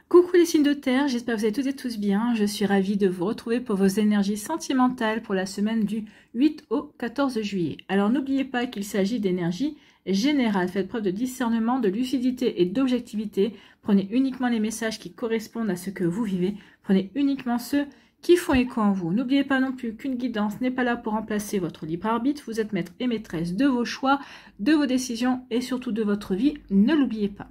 Coucou les signes de terre, j'espère que vous allez toutes et tous bien. Je suis ravie de vous retrouver pour vos énergies sentimentales pour la semaine du 8 au 14 juillet. Alors n'oubliez pas qu'il s'agit d'énergie générale. Faites preuve de discernement, de lucidité et d'objectivité. Prenez uniquement les messages qui correspondent à ce que vous vivez. Prenez uniquement ceux qui font écho en vous. N'oubliez pas non plus qu'une guidance n'est pas là pour remplacer votre libre arbitre. Vous êtes maître et maîtresse de vos choix, de vos décisions et surtout de votre vie. Ne l'oubliez pas.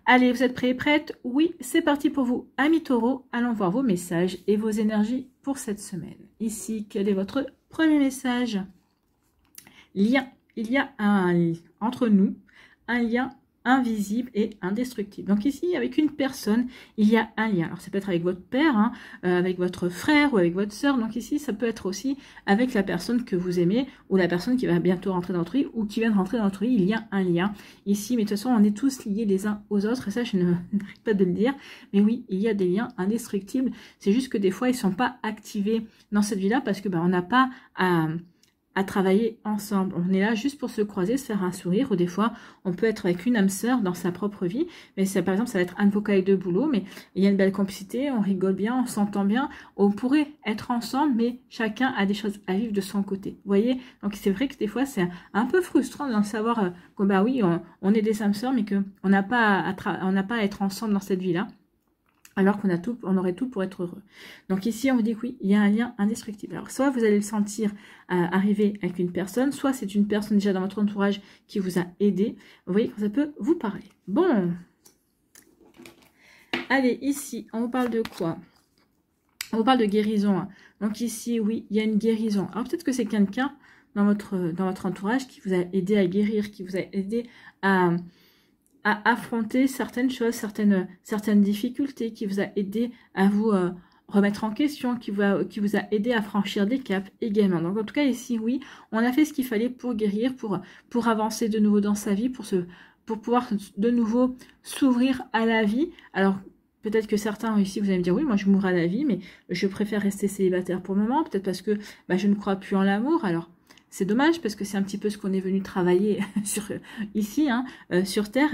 Allez, vous êtes prêts et prêtes? Oui, c'est parti pour vous, amis taureaux. Allons voir vos messages et vos énergies pour cette semaine. Ici, quel est votre premier message? Lien. Il y a entre nous un lien invisible et indestructible. Donc ici, avec une personne, il y a un lien. Alors ça peut être avec votre père, hein, avec votre frère ou avec votre sœur. Donc ici, ça peut être aussi avec la personne que vous aimez ou la personne qui va bientôt rentrer dans votre vie ou qui vient de rentrer dans votre vie. Il y a un lien ici, mais de toute façon, on est tous liés les uns aux autres. Et ça, je n'arrête pas de le dire. Mais oui, il y a des liens indestructibles. C'est juste que des fois, ils ne sont pas activés dans cette vie-là parce que on n'a pas à travailler ensemble. On est là juste pour se croiser, se faire un sourire, ou des fois, on peut être avec une âme sœur dans sa propre vie, mais ça, par exemple, ça va être un de vos collègues de boulot, mais il y a une belle complicité, on rigole bien, on s'entend bien, on pourrait être ensemble, mais chacun a des choses à vivre de son côté. Vous voyez? Donc, c'est vrai que des fois, c'est un peu frustrant de savoir que, bah oui, on est des âmes sœurs, mais qu'on n'a pas à être ensemble dans cette vie-là. Alors qu'on a tout, on aurait tout pour être heureux. Donc ici, on vous dit que oui, il y a un lien indestructible. Alors soit vous allez le sentir arriver avec une personne, soit c'est une personne déjà dans votre entourage qui vous a aidé. Vous voyez que ça peut vous parler. Bon. Allez, ici, on vous parle de quoi? On vous parle de guérison. Hein. Donc ici, oui, il y a une guérison. Alors peut-être que c'est quelqu'un dans votre entourage qui vous a aidé à guérir, qui vous a aidé à affronter certaines choses, certaines difficultés, qui vous a aidé à vous remettre en question, qui vous a aidé à franchir des caps également. Donc en tout cas ici, oui, on a fait ce qu'il fallait pour guérir, pour avancer de nouveau dans sa vie, pour pouvoir de nouveau s'ouvrir à la vie. Alors peut-être que certains ici, vous allez me dire, oui, moi je m'ouvre à la vie, mais je préfère rester célibataire pour le moment, peut-être parce que je ne crois plus en l'amour. Alors c'est dommage parce que c'est un petit peu ce qu'on est venu travailler ici, hein, sur Terre.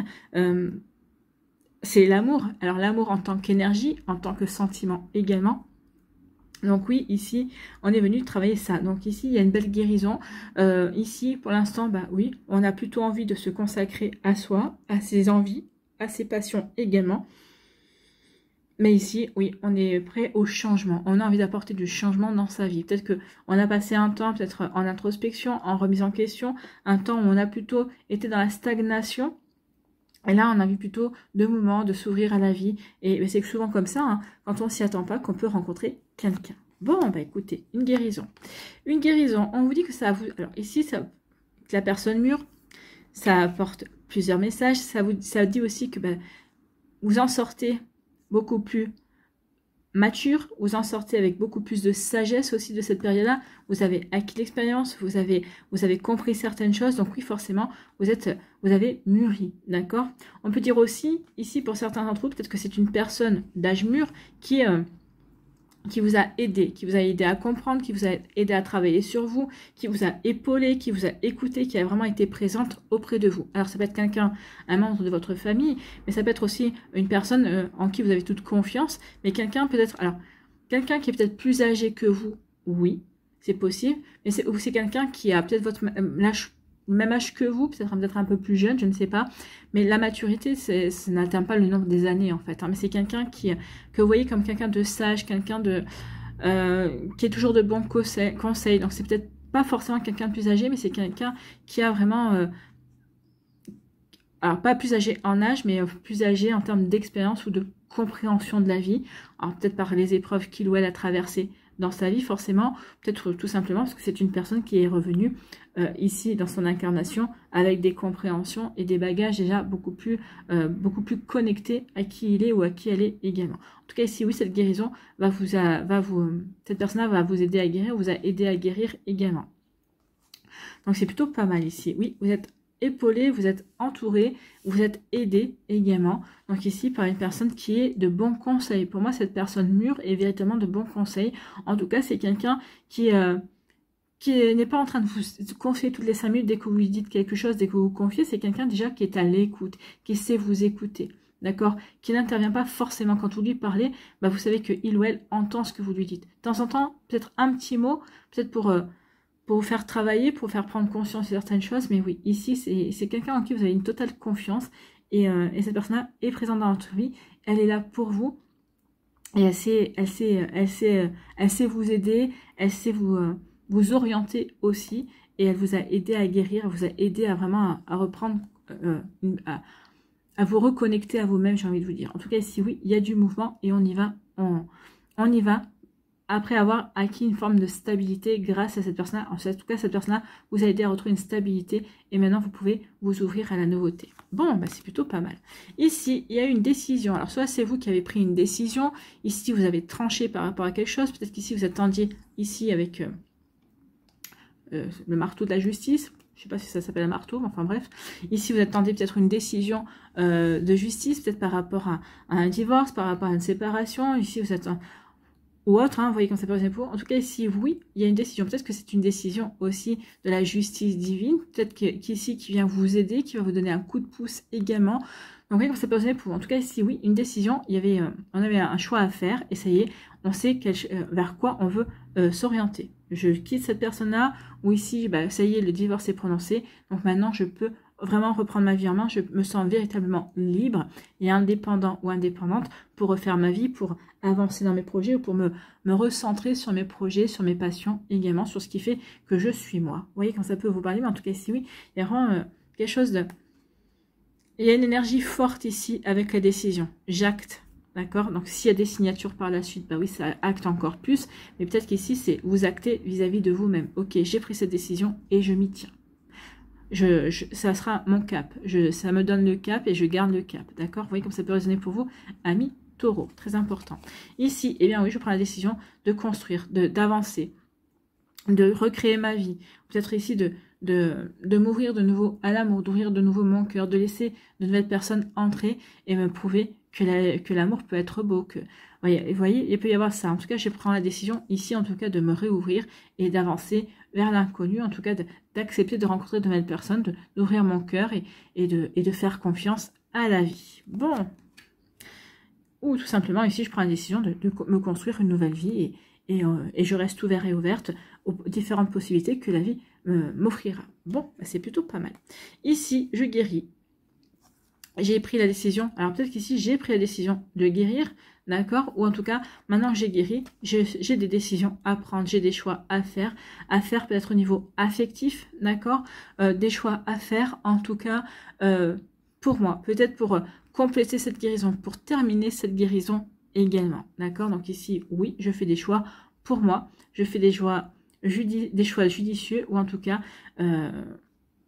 C'est l'amour. Alors l'amour en tant qu'énergie, en tant que sentiment également. Donc oui, ici, on est venu travailler ça. Donc ici, il y a une belle guérison. Ici, pour l'instant, oui, on a plutôt envie de se consacrer à soi, à ses envies, à ses passions également. Mais ici, oui, on est prêt au changement. On a envie d'apporter du changement dans sa vie. Peut-être qu'on a passé un temps, peut-être en introspection, en remise en question, un temps où on a plutôt été dans la stagnation. Et là, on a envie plutôt de moments de s'ouvrir à la vie. Et c'est souvent comme ça, hein, quand on s'y attend pas, qu'on peut rencontrer quelqu'un. Bon, écoutez, une guérison. Une guérison, on vous dit que ça vous... Alors ici, que la personne mûre, ça apporte plusieurs messages. Ça dit aussi que vous en sortez beaucoup plus mature, vous en sortez avec beaucoup plus de sagesse aussi de cette période-là. Vous avez acquis l'expérience, vous avez compris certaines choses. Donc oui, forcément, vous avez mûri, d'accord? On peut dire aussi, ici, pour certains d'entre vous, peut-être que c'est une personne d'âge mûr qui vous a aidé à comprendre, qui vous a aidé à travailler sur vous, qui vous a épaulé, qui vous a écouté, qui a vraiment été présente auprès de vous. Alors ça peut être quelqu'un, un membre de votre famille, mais ça peut être aussi une personne en qui vous avez toute confiance, mais quelqu'un peut-être, alors quelqu'un qui est peut-être plus âgé que vous, oui, c'est possible, mais c'est quelqu'un qui a peut-être votre même âge que vous, peut-être un peu plus jeune, je ne sais pas. Mais la maturité, ça n'atteint pas le nombre des années, en fait. Hein, mais c'est quelqu'un que vous voyez comme quelqu'un de sage, quelqu'un qui est toujours de bons conseils. Donc, c'est peut-être pas forcément quelqu'un de plus âgé, mais c'est quelqu'un qui a vraiment... alors, pas plus âgé en âge, mais plus âgé en termes d'expérience ou de compréhension de la vie. Alors, peut-être par les épreuves qu'il ou elle a traversées dans sa vie, forcément, peut-être tout simplement parce que c'est une personne qui est revenue ici dans son incarnation avec des compréhensions et des bagages déjà beaucoup plus connectés à qui il est ou à qui elle est également. En tout cas ici, oui, cette guérison cette personne-là va vous aider à guérir, vous a aidé à guérir également. Donc c'est plutôt pas mal ici. Oui, vous êtes épaulé, vous êtes entouré, vous êtes aidé également. Donc ici, par une personne qui est de bons conseils. Pour moi, cette personne mûre est véritablement de bons conseils. En tout cas, c'est quelqu'un qui n'est pas en train de vous confier toutes les 5 minutes dès que vous lui dites quelque chose, dès que vous vous confiez. C'est quelqu'un déjà qui est à l'écoute, qui sait vous écouter. d'accord, qui n'intervient pas forcément quand vous lui parlez, bah, vous savez que il ou elle entend ce que vous lui dites. De temps en temps, peut-être un petit mot, peut-être pour vous faire travailler, pour vous faire prendre conscience de certaines choses, mais oui, ici, c'est quelqu'un en qui vous avez une totale confiance, et cette personne-là est présente dans votre vie, elle est là pour vous, et elle sait vous aider, elle sait vous orienter aussi, et elle vous a aidé à guérir, elle vous a aidé à vraiment à reprendre, à vous reconnecter à vous-même, j'ai envie de vous dire. En tout cas, ici, oui, il y a du mouvement, et on y va, on y va, après avoir acquis une forme de stabilité grâce à cette personne-là. En tout cas, cette personne-là vous a aidé à retrouver une stabilité, et maintenant, vous pouvez vous ouvrir à la nouveauté. Bon, bah, c'est plutôt pas mal. Ici, il y a une décision. Alors, soit c'est vous qui avez pris une décision. Ici, vous avez tranché par rapport à quelque chose. Peut-être qu'ici, vous attendiez ici avec le marteau de la justice. Je ne sais pas si ça s'appelle un marteau, mais enfin bref. Ici, vous attendiez peut-être une décision de justice, peut-être par rapport à un divorce, par rapport à une séparation. Ici, vous attendez... ou autre, hein, vous voyez comme ça peut être pour. En tout cas, ici, oui, il y a une décision. Peut-être que c'est une décision aussi de la justice divine. Peut-être qu'ici, qui vient vous aider, qui va vous donner un coup de pouce également. Donc, vous voyez comme ça peut être pour. En tout cas, ici, oui, une décision. On avait un choix à faire, et ça y est, on sait vers quoi on veut s'orienter. Je quitte cette personne-là, ou ici, bah, ça y est, le divorce est prononcé. Donc maintenant, je peux vraiment reprendre ma vie en main. Je me sens véritablement libre et indépendant ou indépendante pour refaire ma vie, pour avancer dans mes projets, ou pour me recentrer sur mes projets, sur mes passions, également sur ce qui fait que je suis moi. Vous voyez quand ça peut vous parler, mais en tout cas ici oui, il y a vraiment quelque chose de... Il y a une énergie forte ici avec la décision. J'acte, d'accord? Donc s'il y a des signatures par la suite, bah oui, ça acte encore plus, mais peut-être qu'ici c'est vous actez vis-à-vis de vous-même. Ok, j'ai pris cette décision et je m'y tiens. Ça sera mon cap. Ça me donne le cap et je garde le cap. D'accord? Vous voyez comme ça peut résonner pour vous, amis Taureau. Très important. Ici, eh bien oui, je prends la décision de construire, d'avancer, de recréer ma vie. Peut-être ici de m'ouvrir de nouveau à l'amour, d'ouvrir de nouveau mon cœur, de laisser de nouvelles personnes entrer et me prouver que l'amour peut être beau. Vous voyez, il peut y avoir ça. En tout cas, je prends la décision ici, en tout cas, de me réouvrir et d'avancer vers l'inconnu, en tout cas d'accepter de rencontrer de nouvelles personnes, d'ouvrir mon cœur et de faire confiance à la vie. Bon. Ou tout simplement, ici, je prends la décision de me construire une nouvelle vie et je reste ouvert et ouverte aux différentes possibilités que la vie m'offrira. Bon, bah, c'est plutôt pas mal. Ici, je guéris. J'ai pris la décision, alors peut-être qu'ici, j'ai pris la décision de guérir, d'accord? Ou en tout cas, maintenant que j'ai guéri, j'ai des décisions à prendre, j'ai des choix à faire peut-être au niveau affectif, d'accord? Des choix à faire, en tout cas, pour moi, peut-être pour compléter cette guérison, pour terminer cette guérison également, d'accord? Donc ici, oui, je fais des choix pour moi, je fais des choix judicieux, ou en tout cas,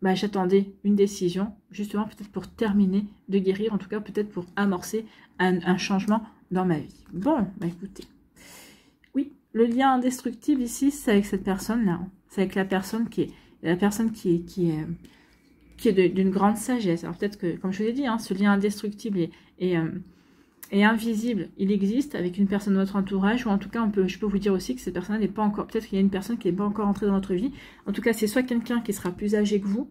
bah, j'attendais une décision, justement peut-être pour terminer de guérir, en tout cas peut-être pour amorcer un changement dans ma vie. Bon, bah écoutez, oui, le lien indestructible ici, c'est avec cette personne-là, hein. C'est avec la personne qui est d'une grande sagesse. Alors peut-être que, comme je vous l'ai dit, hein, ce lien indestructible et invisible, il existe avec une personne de votre entourage, ou en tout cas, je peux vous dire aussi que cette personne n'est pas encore, peut-être qu'il y a une personne qui n'est pas encore entrée dans votre vie. En tout cas, c'est soit quelqu'un qui sera plus âgé que vous.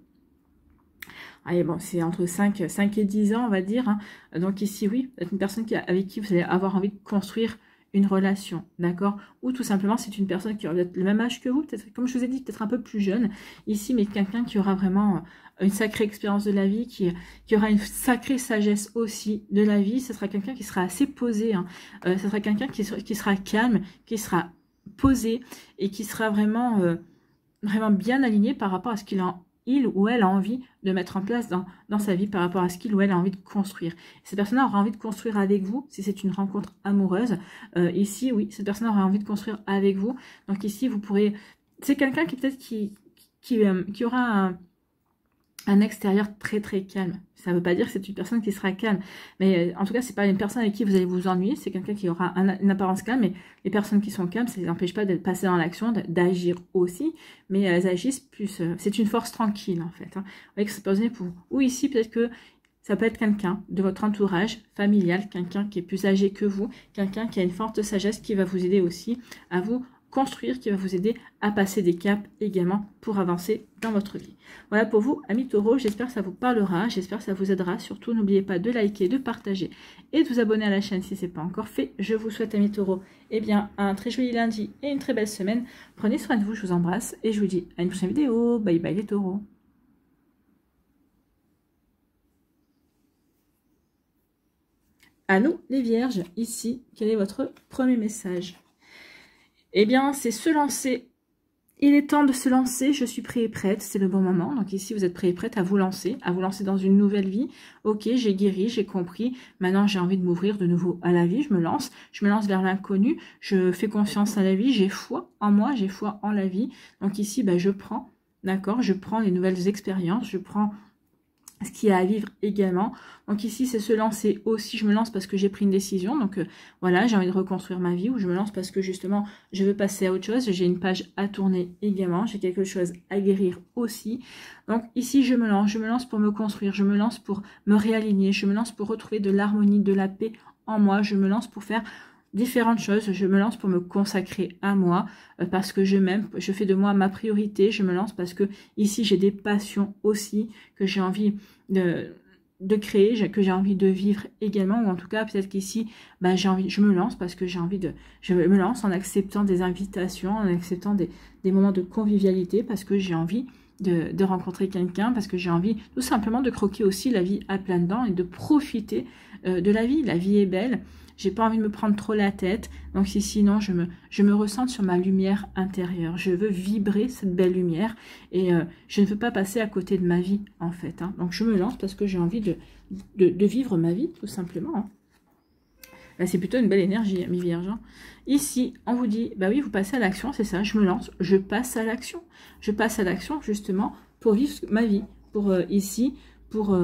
Allez, bon, c'est entre 5 et 10 ans, on va dire, hein. Donc ici, oui, peut-être une personne avec qui vous allez avoir envie de construire une relation, d'accord? Ou tout simplement, c'est une personne qui aura peut-être le même âge que vous, peut-être, comme je vous ai dit, peut-être un peu plus jeune, ici, mais quelqu'un qui aura vraiment une sacrée expérience de la vie, qui aura une sacrée sagesse aussi de la vie. Ce sera quelqu'un qui sera assez posé, hein. Ce sera quelqu'un qui sera calme, qui sera posé, et qui sera vraiment, vraiment bien aligné par rapport à ce il ou elle a envie de mettre en place dans sa vie, par rapport à ce qu'il ou elle a envie de construire. Cette personne aura envie de construire avec vous, si c'est une rencontre amoureuse. Ici, oui, cette personne aura envie de construire avec vous. Donc ici, vous pourrez... C'est quelqu'un qui peut-être qui aura un extérieur très très calme. Ça ne veut pas dire que c'est une personne qui sera calme, mais en tout cas, c'est pas une personne avec qui vous allez vous ennuyer, c'est quelqu'un qui aura une apparence calme, mais les personnes qui sont calmes, ça ne les empêche pas de passer dans l'action, d'agir aussi, mais elles agissent plus... c'est une force tranquille, en fait, hein. Vous voyez que ça peut revenir pour vous. Ou ici, peut-être que ça peut être quelqu'un de votre entourage familial, quelqu'un qui est plus âgé que vous, quelqu'un qui a une forte sagesse qui va vous aider aussi à vous construire, qui va vous aider à passer des caps également pour avancer dans votre vie. Voilà pour vous, amis taureaux, j'espère que ça vous parlera, j'espère que ça vous aidera. Surtout, n'oubliez pas de liker, de partager et de vous abonner à la chaîne si ce n'est pas encore fait. Je vous souhaite, amis taureaux, eh bien, un très joli lundi et une très belle semaine. Prenez soin de vous, je vous embrasse et je vous dis à une prochaine vidéo. Bye bye les taureaux. À nous, les vierges, ici, quel est votre premier message? Eh bien, c'est se lancer. Il est temps de se lancer, je suis prêt et prête, c'est le bon moment. Donc ici, vous êtes prêt et prête à vous lancer dans une nouvelle vie. Ok, j'ai guéri, j'ai compris. Maintenant, j'ai envie de m'ouvrir de nouveau à la vie. Je me lance vers l'inconnu. Je fais confiance à la vie, j'ai foi en moi, j'ai foi en la vie. Donc ici, je prends, d'accord, je prends les nouvelles expériences, je prends ce qu'il y a à vivre également. Donc ici, c'est se lancer aussi. Je me lance parce que j'ai pris une décision. Donc voilà, j'ai envie de reconstruire ma vie. Ou je me lance parce que justement, je veux passer à autre chose. J'ai une page à tourner également. J'ai quelque chose à guérir aussi. Donc ici, je me lance pour me construire. Je me lance pour me réaligner. Je me lance pour retrouver de l'harmonie, de la paix en moi. Je me lance pour faire différentes choses, je me lance pour me consacrer à moi, parce que je m'aime, je fais de moi ma priorité, je me lance parce que ici j'ai des passions aussi, que j'ai envie de créer, que j'ai envie de vivre également, ou en tout cas peut-être qu'ici, je me lance parce que je me lance en acceptant des invitations, en acceptant des moments de convivialité, parce que j'ai envie de rencontrer quelqu'un, parce que j'ai envie tout simplement de croquer aussi la vie à pleines dents et de profiter de la vie. La vie est belle. J'ai pas envie de me prendre trop la tête. Donc si sinon, je me ressens sur ma lumière intérieure. Je veux vibrer cette belle lumière. Et je ne veux pas passer à côté de ma vie, en fait. Hein. Donc je me lance parce que j'ai envie de vivre ma vie, tout simplement. Hein. Là, c'est plutôt une belle énergie, mes vierges. Hein. Ici, on vous dit, bah oui, vous passez à l'action, c'est ça, je me lance, je passe à l'action. Je passe à l'action, justement, pour vivre ma vie. Pour ici, pour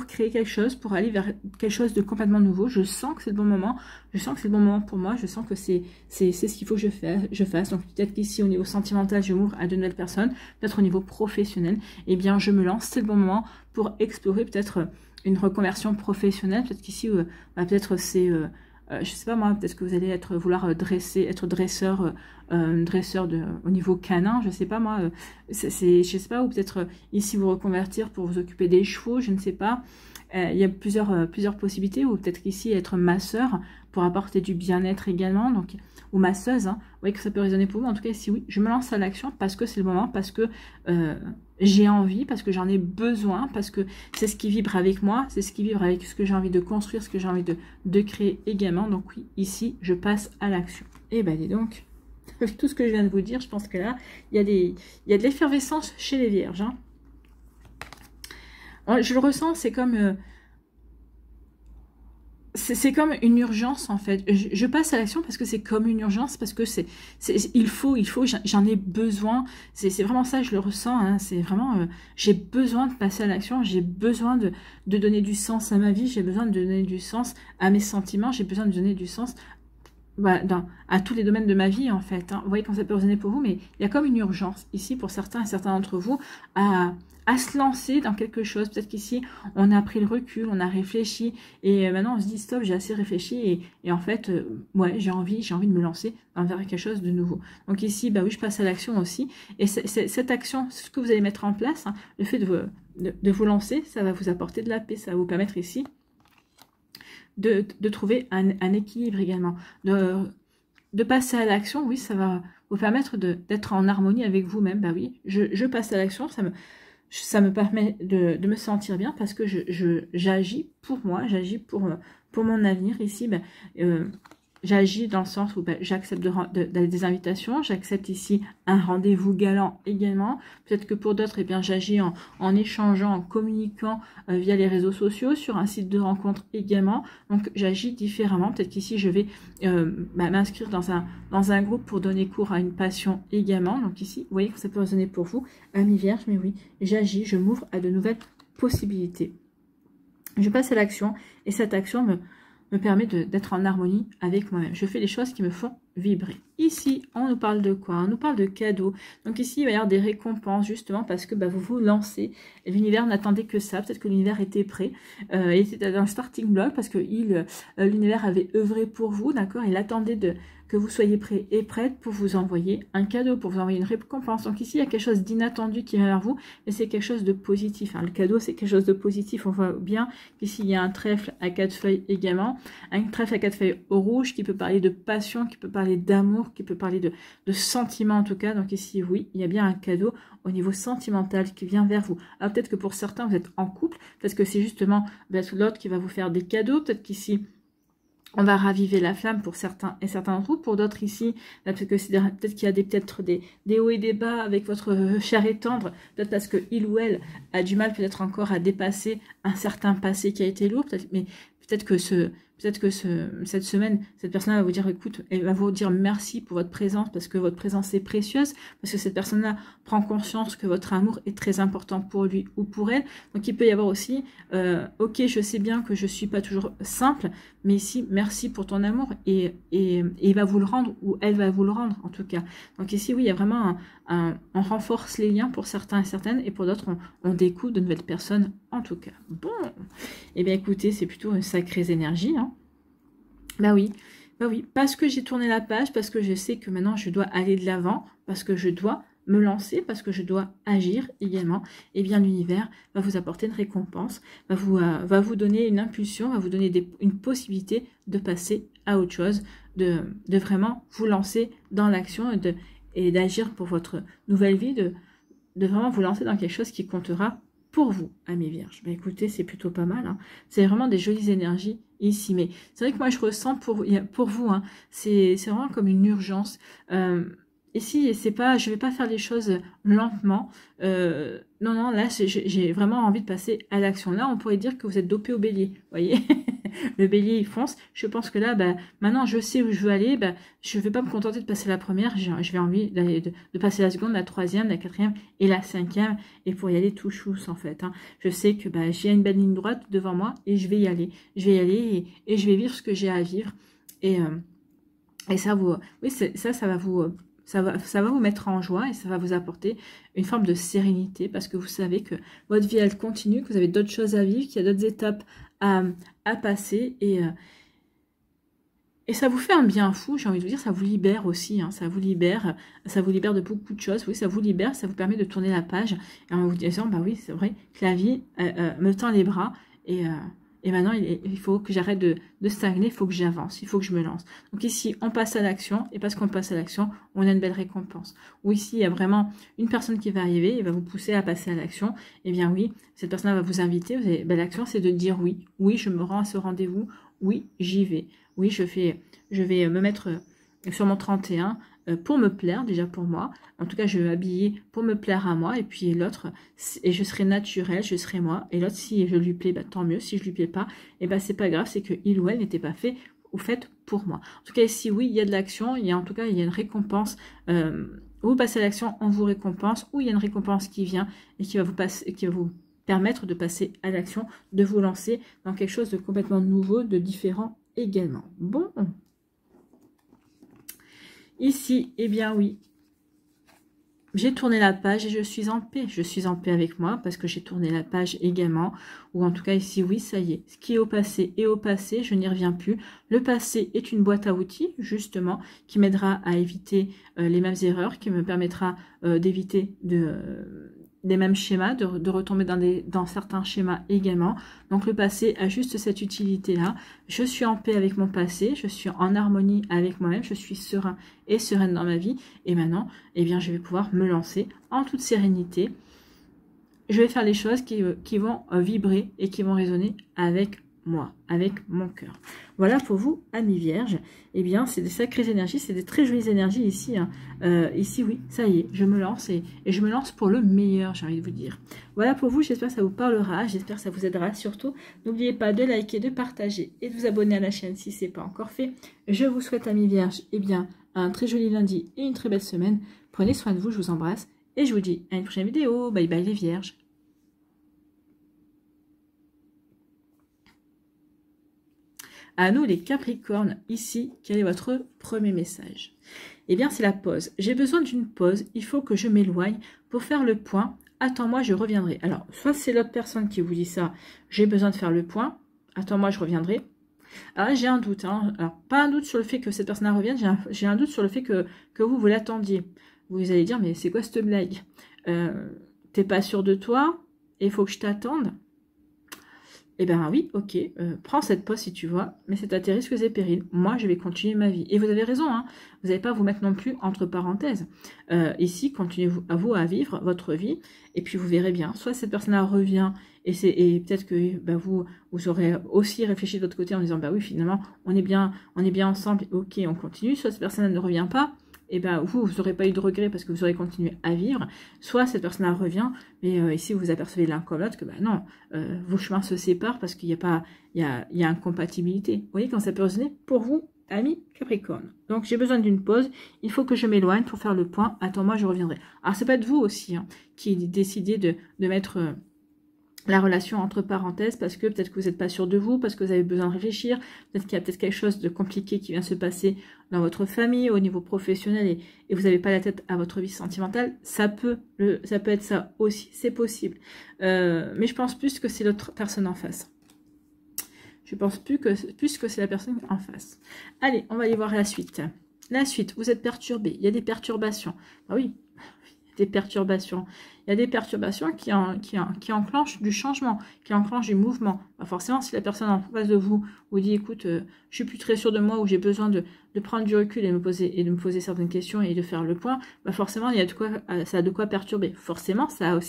créer quelque chose, pour aller vers quelque chose de complètement nouveau. Je sens que c'est le bon moment, je sens que c'est le bon moment pour moi, je sens que c'est ce qu'il faut que je fasse. Donc peut-être qu'ici au niveau sentimental, je m'ouvre à de nouvelles personnes, peut-être au niveau professionnel, eh bien je me lance, c'est le bon moment pour explorer peut-être une reconversion professionnelle, peut-être qu'ici, peut-être c'est... je sais pas moi, peut-être que vous allez vouloir être dresseur au niveau canin, je sais pas moi, je sais pas, ou peut-être ici vous reconvertir pour vous occuper des chevaux, je ne sais pas. Il y a plusieurs possibilités, ou peut-être qu'ici être masseur pour apporter du bien-être également, donc, ou masseuse, hein. Vous voyez que ça peut résonner pour vous. En tout cas, ici oui, je me lance à l'action parce que c'est le moment, parce que j'ai envie, parce que j'en ai besoin, parce que c'est ce qui vibre avec moi, c'est ce qui vibre avec ce que j'ai envie de construire, ce que j'ai envie de créer également. Donc oui, ici, je passe à l'action. Et ben dis donc, avec tout ce que je viens de vous dire, je pense que là, il y a de l'effervescence chez les vierges. Hein. Je le ressens, c'est comme... c'est comme une urgence en fait. Je passe à l'action parce que c'est comme une urgence, parce que il faut, j'en ai besoin. C'est vraiment ça, je le ressens. Hein, c'est vraiment, j'ai besoin de passer à l'action. J'ai besoin de donner du sens à ma vie. J'ai besoin de donner du sens à mes sentiments. J'ai besoin de donner du sens à tous les domaines de ma vie en fait. Hein. Vous voyez quand ça peut résonner pour vous, mais il y a comme une urgence ici pour certains et certains d'entre vous à se lancer dans quelque chose. Peut-être qu'ici, on a pris le recul, on a réfléchi, et maintenant on se dit stop, j'ai assez réfléchi, et en fait, ouais, j'ai envie de me lancer vers quelque chose de nouveau. Donc ici, bah oui, je passe à l'action aussi, et cette action, ce que vous allez mettre en place, hein, le fait de vous lancer, ça va vous apporter de la paix, ça va vous permettre ici de trouver un équilibre également, de passer à l'action. Oui, ça va vous permettre d'être en harmonie avec vous-même. Bah oui, je passe à l'action, ça me permet de me sentir bien parce que j'agis pour moi, j'agis pour mon avenir. Ici, j'agis dans le sens où j'accepte des invitations, j'accepte ici un rendez-vous galant également. Peut-être que pour d'autres, j'agis en échangeant, en communiquant via les réseaux sociaux, sur un site de rencontre également. Donc j'agis différemment. Peut-être qu'ici, je vais m'inscrire dans un groupe pour donner cours à une passion également. Donc ici, vous voyez que ça peut résonner pour vous, amis vierges, mais oui, j'agis, je m'ouvre à de nouvelles possibilités. Je passe à l'action, et cette action me permet d'être en harmonie avec moi-même. Je fais les choses qui me font vibrer. Ici, on nous parle de quoi? On nous parle de cadeaux. Donc ici, il va y avoir des récompenses, justement, parce que vous vous lancez. L'univers n'attendait que ça. Peut-être que l'univers était prêt. Il était dans le starting block, parce que l'univers avait œuvré pour vous, d'accord? Il attendait que vous soyez prêt et prête pour vous envoyer un cadeau, pour vous envoyer une récompense. Donc ici, il y a quelque chose d'inattendu qui vient vers vous, et c'est quelque chose de positif. Hein. Le cadeau, c'est quelque chose de positif. On voit bien qu'ici, il y a un trèfle à 4 feuilles également, un trèfle à 4 feuilles au rouge qui peut parler de passion, qui peut parler d'amour, qui peut parler de sentiment en tout cas. Donc ici, oui, il y a bien un cadeau au niveau sentimental qui vient vers vous. Alors peut-être que pour certains, vous êtes en couple, parce que c'est justement l'autre qui va vous faire des cadeaux. Peut-être qu'ici, on va raviver la flamme pour certains et certains d'entre vous. Pour d'autres ici, peut-être qu'il y a peut-être des hauts et des bas avec votre chair et tendre. Peut-être parce que il ou elle a du mal peut-être encore à dépasser un certain passé qui a été lourd. Mais peut-être que cette semaine, cette personne-là va vous dire, écoute, elle va vous dire merci pour votre présence, parce que votre présence est précieuse, parce que cette personne-là prend conscience que votre amour est très important pour lui ou pour elle. Donc il peut y avoir aussi, ok, je sais bien que je suis pas toujours simple, mais ici, merci pour ton amour, et il va vous le rendre, ou elle va vous le rendre en tout cas. Donc ici, oui, il y a vraiment on renforce les liens pour certains et certaines, et pour d'autres, on découvre de nouvelles personnes en tout cas. Bon, eh bien écoutez, c'est plutôt une sacrée énergie, hein. Bah oui, parce que j'ai tourné la page, parce que je sais que maintenant je dois aller de l'avant, parce que je dois me lancer, parce que je dois agir également, et bien l'univers va vous apporter une récompense, va vous donner une impulsion, va vous donner une possibilité de passer à autre chose, de vraiment vous lancer dans l'action et d'agir pour votre nouvelle vie, de vraiment vous lancer dans quelque chose qui comptera pour vous, amis vierges. Ben écoutez, c'est plutôt pas mal, hein. C'est vraiment des jolies énergies ici, mais c'est vrai que moi je ressens pour vous, hein, c'est vraiment comme une urgence. Ici, c'est pas, je vais pas faire les choses lentement. Non, là, j'ai vraiment envie de passer à l'action. Là, on pourrait dire que vous êtes dopé au bélier, vous voyez. Le bélier, il fonce. Je pense que là, maintenant, je sais où je veux aller. Je ne vais pas me contenter de passer la première. Je vais envie de passer la seconde, la troisième, la quatrième et la cinquième. Et pour y aller tout chousse, en fait. Hein. Je sais que j'ai une belle ligne droite devant moi et je vais y aller. Je vais y aller et je vais vivre ce que j'ai à vivre. Et ça, oui, ça va vous... Ça va vous mettre en joie et ça va vous apporter une forme de sérénité, parce que vous savez que votre vie, elle continue, que vous avez d'autres choses à vivre, qu'il y a d'autres étapes à passer, et ça vous fait un bien fou, j'ai envie de vous dire, ça vous libère aussi, hein, ça vous libère de beaucoup de choses, oui, ça vous libère, ça vous permet de tourner la page, et en vous disant, bah oui, c'est vrai que la vie me tend les bras, et maintenant, il faut que j'arrête de stagner, il faut que j'avance, il faut que je me lance. Donc ici, on passe à l'action, et parce qu'on passe à l'action, on a une belle récompense. Ou ici, il y a vraiment une personne qui va arriver, et va vous pousser à passer à l'action. Eh bien oui, cette personne va vous inviter. L'action, c'est de dire oui. Oui, je me rends à ce rendez-vous. Oui, j'y vais. Oui, je vais me mettre sur mon 31 pour me plaire, déjà pour moi. En tout cas, je vais m'habiller pour me plaire à moi. Et puis l'autre, et je serai naturelle, je serai moi. Et l'autre, si je lui plais, tant mieux. Si je lui plais pas, c'est pas grave, c'est que il ou elle n'était pas fait ou faite pour moi. En tout cas, ici, oui, il y a de l'action. Il y a une récompense. Vous passez à l'action, on vous récompense. Ou il y a une récompense qui vient et qui va vous permettre de passer à l'action, de vous lancer dans quelque chose de complètement nouveau, de différent également. Bon. Ici, eh bien oui, j'ai tourné la page et je suis en paix. Je suis en paix avec moi parce que j'ai tourné la page également. Ou en tout cas ici, oui, ça y est. Ce qui est au passé, je n'y reviens plus. Le passé est une boîte à outils, justement, qui m'aidera à éviter les mêmes erreurs, qui me permettra d'éviter des mêmes schémas, de retomber dans certains schémas également. Donc le passé a juste cette utilité-là. Je suis en paix avec mon passé, je suis en harmonie avec moi-même, je suis serein et sereine dans ma vie. Et maintenant, eh bien, je vais pouvoir me lancer en toute sérénité. Je vais faire les choses qui vont vibrer et qui vont résonner avec moi, avec mon cœur. Voilà pour vous, amis vierges. Eh bien, c'est des sacrées énergies, c'est des très jolies énergies ici. Hein. Ici, oui, ça y est, je me lance et je me lance pour le meilleur, j'ai envie de vous dire. Voilà pour vous, j'espère que ça vous parlera, j'espère que ça vous aidera. Surtout, n'oubliez pas de liker, de partager et de vous abonner à la chaîne si ce n'est pas encore fait. Je vous souhaite, amis vierges, eh bien, un très joli lundi et une très belle semaine. Prenez soin de vous, je vous embrasse et je vous dis à une prochaine vidéo. Bye bye les vierges. À nous les Capricornes, ici, quel est votre premier message? Eh bien, c'est la pause. J'ai besoin d'une pause, il faut que je m'éloigne pour faire le point. Attends-moi, je reviendrai. Alors, soit c'est l'autre personne qui vous dit ça, j'ai besoin de faire le point, attends-moi, je reviendrai. Alors là, j'ai un doute. Hein. Alors, pas un doute sur le fait que cette personne revienne, j'ai un doute sur le fait que vous l'attendiez. Vous allez dire, mais c'est quoi cette blague? T'es pas sûr de toi et il faut que je t'attende? Eh bien oui, ok, prends cette pause si tu vois, mais c'est à tes risques et périls. Moi, je vais continuer ma vie. Et vous avez raison, hein, vous n'allez pas vous mettre non plus entre parenthèses. Ici, continuez à vivre votre vie, et puis vous verrez bien. Soit cette personne-là revient, et peut-être que bah, vous aurez aussi réfléchi de votre côté en disant, bah oui, finalement, on est bien ensemble, ok, on continue. Soit cette personne ne revient pas, et ben vous n'aurez pas eu de regret parce que vous aurez continué à vivre. Soit cette personne-là revient, mais ici vous apercevez l'un comme l'autre que ben non, vos chemins se séparent parce qu'il y a pas, il y a incompatibilité. Vous voyez quand ça peut résonner pour vous, amis Capricorne. Donc j'ai besoin d'une pause, il faut que je m'éloigne pour faire le point. Attends-moi, je reviendrai. Alors c'est pas de vous aussi hein, qui décidez de mettre la relation entre parenthèses parce que peut-être que vous n'êtes pas sûr de vous, parce que vous avez besoin de réfléchir, peut-être qu'il y a peut-être quelque chose de compliqué qui vient se passer dans votre famille, au niveau professionnel et vous n'avez pas la tête à votre vie sentimentale, ça peut être ça aussi, c'est possible. Mais je pense plus que c'est l'autre personne en face. Je pense plus que c'est la personne en face. Allez, on va aller voir la suite. La suite, vous êtes perturbé, il y a des perturbations. Ah oui, des perturbations. Il y a des perturbations qui enclenchent du changement, qui enclenchent du mouvement. Bah forcément, si la personne en face de vous vous dit, écoute, je suis plus très sûr de moi ou j'ai besoin de prendre du recul et de me poser certaines questions et de faire le point, bah forcément, il y a ça a de quoi perturber. Forcément, ça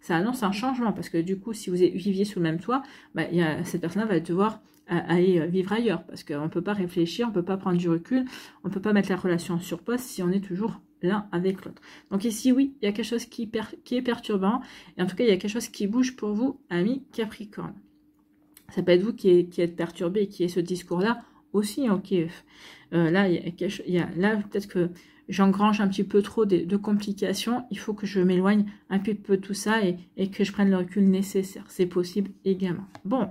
annonce un changement parce que du coup, si vous viviez sous le même toit, bah, cette personne-là va devoir aller vivre ailleurs parce qu'on ne peut pas réfléchir, on ne peut pas prendre du recul, on ne peut pas mettre la relation sur pause si on est toujours l'un avec l'autre. Donc ici, oui, il y a quelque chose qui est perturbant, et en tout cas, il y a quelque chose qui bouge pour vous, amis Capricorne. Ça peut être vous qui êtes perturbé et qui est ce discours-là aussi, ok. Là, là peut-être que j'engrange un petit peu trop de complications, il faut que je m'éloigne un petit peu de tout ça et que je prenne le recul nécessaire. C'est possible également. Bon,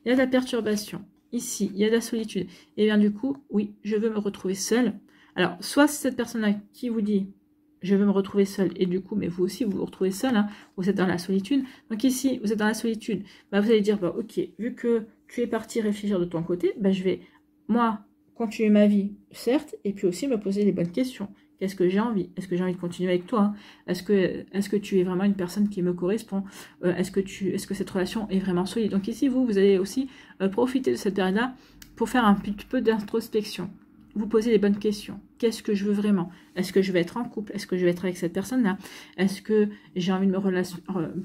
il y a de la perturbation. Ici, il y a de la solitude. Et bien du coup, oui, je veux me retrouver seule. Alors, soit c'est cette personne-là qui vous dit « je veux me retrouver seule » et du coup, mais vous aussi, vous vous retrouvez seul, hein, vous êtes dans la solitude. Donc ici, vous êtes dans la solitude, bah, vous allez dire bah, « ok, vu que tu es parti réfléchir de ton côté, bah, je vais, moi, continuer ma vie, certes, et puis aussi me poser les bonnes questions. Qu'est-ce que j'ai envie? Est-ce que j'ai envie de continuer avec toi? Est-ce que tu es vraiment une personne qui me correspond? Est-ce que cette relation est vraiment solide? » Donc ici, vous allez aussi profiter de cette période-là pour faire un petit peu d'introspection. Vous posez les bonnes questions. Qu'est-ce que je veux vraiment? Est-ce que je vais être en couple? Est-ce que je vais être avec cette personne-là? Est-ce que j'ai envie de me relationner?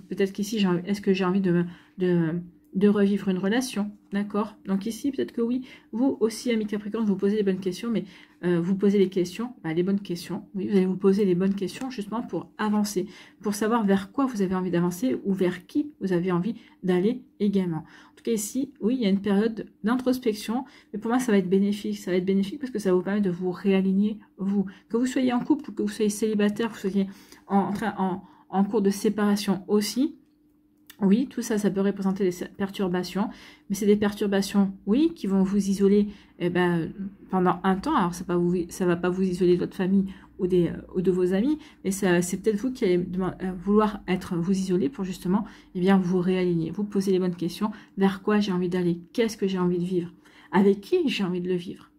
Peut-être qu'ici, est-ce que j'ai envie de revivre une relation? D'accord? Donc ici, peut-être que oui. Vous aussi, amis Capricorne, vous posez les bonnes questions, mais vous posez les questions, les bonnes questions. Oui, vous allez vous poser les bonnes questions justement pour avancer, pour savoir vers quoi vous avez envie d'avancer ou vers qui vous avez envie d'aller également. En tout cas, ici, oui, il y a une période d'introspection, mais pour moi, ça va être bénéfique. Ça va être bénéfique parce que ça vous permet de vous réaligner, vous. Que vous soyez en couple, que vous soyez célibataire, que vous soyez en cours de séparation aussi. Oui, tout ça, ça peut représenter des perturbations, mais c'est des perturbations, oui, qui vont vous isoler pendant un temps. Alors, ça va pas vous isoler de votre famille ou de vos amis, mais c'est peut-être vous qui allez vouloir vous isoler pour justement vous réaligner, vous poser les bonnes questions. Vers quoi j'ai envie d'aller? Qu'est-ce que j'ai envie de vivre? Avec qui j'ai envie de le vivre?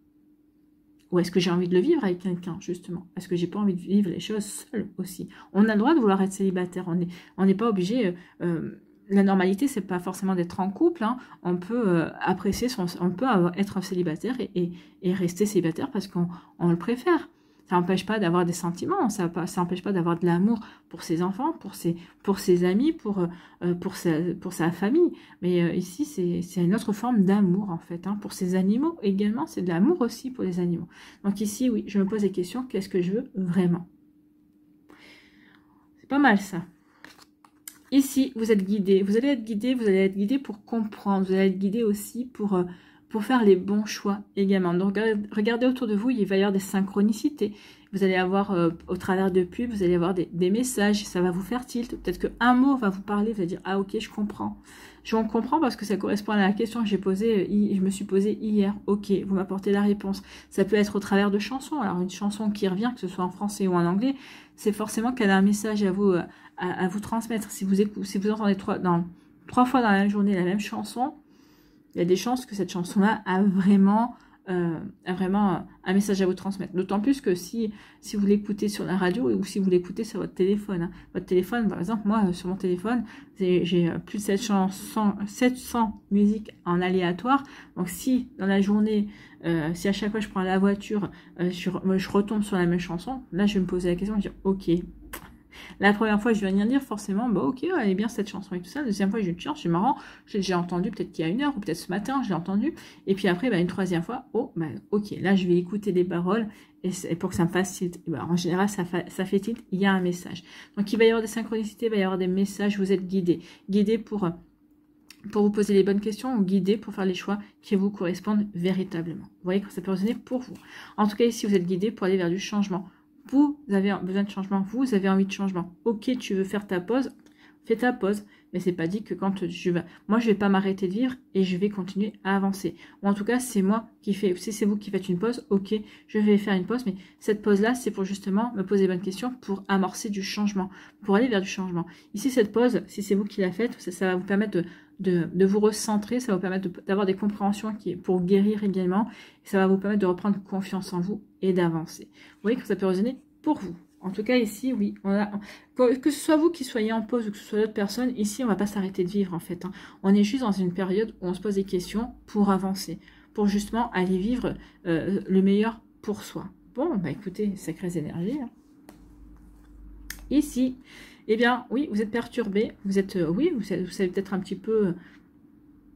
Ou est-ce que j'ai envie de le vivre avec quelqu'un, justement? Est-ce que j'ai pas envie de vivre les choses seule aussi? On a le droit de vouloir être célibataire, on n'est pas obligé... la normalité, c'est pas forcément d'être en couple. Hein. On peut apprécier être célibataire et rester célibataire parce qu'on le préfère. Ça n'empêche pas d'avoir des sentiments, ça n'empêche pas d'avoir de l'amour pour ses enfants, pour ses amis, pour sa famille. Mais ici, c'est une autre forme d'amour en fait. Hein. Pour ses animaux également, c'est de l'amour aussi pour les animaux. Donc ici, oui, je me pose des questions. Qu'est-ce que je veux vraiment? C'est pas mal ça. Ici, vous êtes guidé, vous allez être guidé pour comprendre, vous allez être guidé aussi pour faire les bons choix également. Donc, regardez autour de vous, il va y avoir des synchronicités. Vous allez avoir, au travers de pubs, vous allez avoir des messages, ça va vous faire tilt. Peut-être qu'un mot va vous parler, vous allez dire « Ah, ok, je comprends. » Je comprends parce que ça correspond à la question que je me suis posée hier. Ok, vous m'apportez la réponse. Ça peut être au travers de chansons. Alors, une chanson qui revient, que ce soit en français ou en anglais, c'est forcément qu'elle a un message à vous transmettre. Si vous entendez trois fois dans la même journée la même chanson, il y a des chances que cette chanson-là a vraiment un message à vous transmettre. D'autant plus que si vous l'écoutez sur la radio ou si vous l'écoutez sur votre téléphone. Hein. Votre téléphone, par exemple, moi, sur mon téléphone, j'ai plus de 700 musiques en aléatoire. Donc, si dans la journée, si à chaque fois je prends la voiture, je retombe sur la même chanson, là, je vais me poser la question, je vais dire, ok. La première fois, je vais venir dire forcément, bah ok, elle est bien cette chanson et tout ça. La deuxième fois, je vais dire, c'est marrant, j'ai déjà entendu peut-être qu'il y a 1 heure ou peut-être ce matin, je l'ai entendu. Et puis après, bah, une troisième fois, oh, bah ok, là, je vais écouter les paroles et pour que ça me fasse tilt. Bah, en général, ça fait tilt, il y a un message. Donc, il va y avoir des synchronicités, il va y avoir des messages, vous êtes guidés. Guidés pour vous poser les bonnes questions ou guidés pour faire les choix qui vous correspondent véritablement. Vous voyez que ça peut résonner pour vous. En tout cas, ici, vous êtes guidés pour aller vers du changement. Vous avez besoin de changement, vous avez envie de changement. Ok, tu veux faire ta pause, fais ta pause. Mais c'est pas dit que quand moi, je vais pas m'arrêter de vivre et je vais continuer à avancer. Ou en tout cas, c'est moi qui fais, si c'est vous qui faites une pause, ok, je vais faire une pause. Mais cette pause-là, c'est pour justement me poser les bonnes questions, pour amorcer du changement, pour aller vers du changement. Ici, cette pause, si c'est vous qui la faites, ça va vous permettre de vous recentrer, ça va vous permettre d'avoir des compréhensions pour guérir également. Et ça va vous permettre de reprendre confiance en vous et d'avancer. Vous voyez que ça peut résonner pour vous. En tout cas, ici, oui, que ce soit vous qui soyez en pause ou que ce soit d'autres personnes, ici, on ne va pas s'arrêter de vivre, en fait. Hein. On est juste dans une période où on se pose des questions pour avancer, pour justement aller vivre le meilleur pour soi. Bon, bah écoutez, sacrées énergies. Hein. Ici, eh bien, oui, vous êtes perturbé, vous êtes, oui, vous savez peut-être un petit peu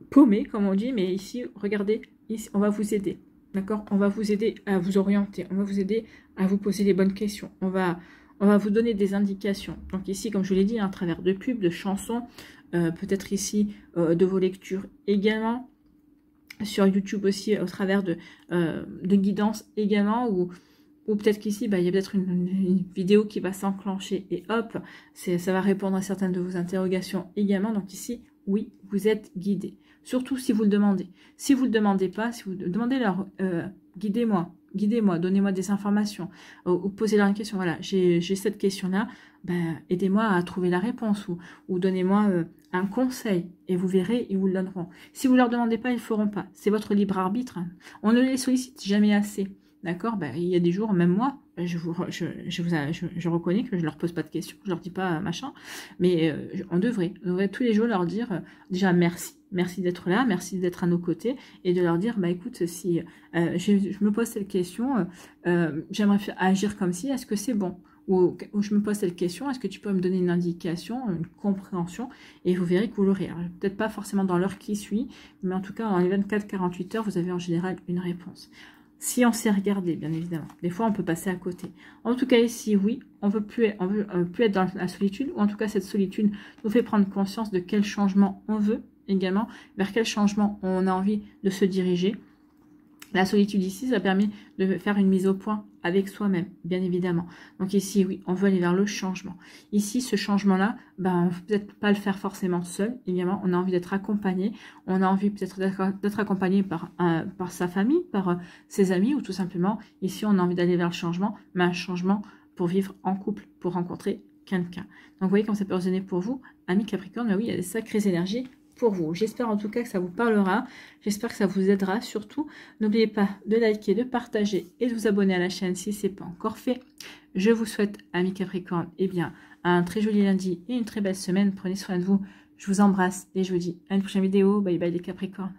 paumé, comme on dit, mais ici, regardez, ici, on va vous aider. D'accord? On va vous aider à vous orienter. On va vous aider à vous poser les bonnes questions. On va vous donner des indications. Donc ici, comme je vous l'ai dit, à travers de pubs, de chansons, peut-être ici de vos lectures également. Sur YouTube aussi, au travers de guidance également. Ou peut-être qu'ici, bah, il y a peut-être une vidéo qui va s'enclencher. Et hop, ça va répondre à certaines de vos interrogations également. Donc ici, oui, vous êtes guidé. Surtout si vous le demandez. Si vous ne le demandez pas, si vous demandez leur guidez-moi, donnez-moi des informations, ou posez-leur une question. Voilà, j'ai cette question-là, ben, aidez-moi à trouver la réponse, ou donnez-moi un conseil, et vous verrez, ils vous le donneront. Si vous ne leur demandez pas, ils ne le feront pas. C'est votre libre arbitre. Hein. On ne les sollicite jamais assez. D'accord, ben, il y a des jours, même moi, je reconnais que je leur pose pas de questions, je leur dis pas machin, mais on devrait tous les jours leur dire déjà merci d'être là, merci d'être à nos côtés, et de leur dire, bah écoute, si je me pose cette question, j'aimerais agir comme si, est-ce que c'est bon? Ou je me pose cette question, est-ce que tu peux me donner une indication, une compréhension, et vous verrez que vous l'aurez. Peut-être pas forcément dans l'heure qui suit, mais en tout cas, dans les 24-48 heures, vous avez en général une réponse. Si on sait regarder, bien évidemment. Des fois, on peut passer à côté. En tout cas, ici, oui, on veut plus être dans la solitude, ou en tout cas, cette solitude nous fait prendre conscience de quel changement on veut également, vers quel changement on a envie de se diriger. La solitude ici, ça permet de faire une mise au point avec soi-même, bien évidemment. Donc ici, oui, on veut aller vers le changement. Ici, ce changement-là, ben, on ne peut peut-être pas le faire forcément seul. Évidemment, on a envie d'être accompagné. On a envie peut-être d'être accompagné par sa famille, par ses amis, ou tout simplement, ici, on a envie d'aller vers le changement, mais un changement pour vivre en couple, pour rencontrer quelqu'un. Donc, vous voyez comme ça peut résonner pour vous, amis Capricorne. Mais oui, il y a des sacrées énergies pour vous. J'espère en tout cas que ça vous parlera. J'espère que ça vous aidera. Surtout, n'oubliez pas de liker, de partager et de vous abonner à la chaîne si ce n'est pas encore fait. Je vous souhaite, amis Capricorne, eh bien, un très joli lundi et une très belle semaine. Prenez soin de vous. Je vous embrasse et je vous dis à une prochaine vidéo. Bye bye les Capricornes.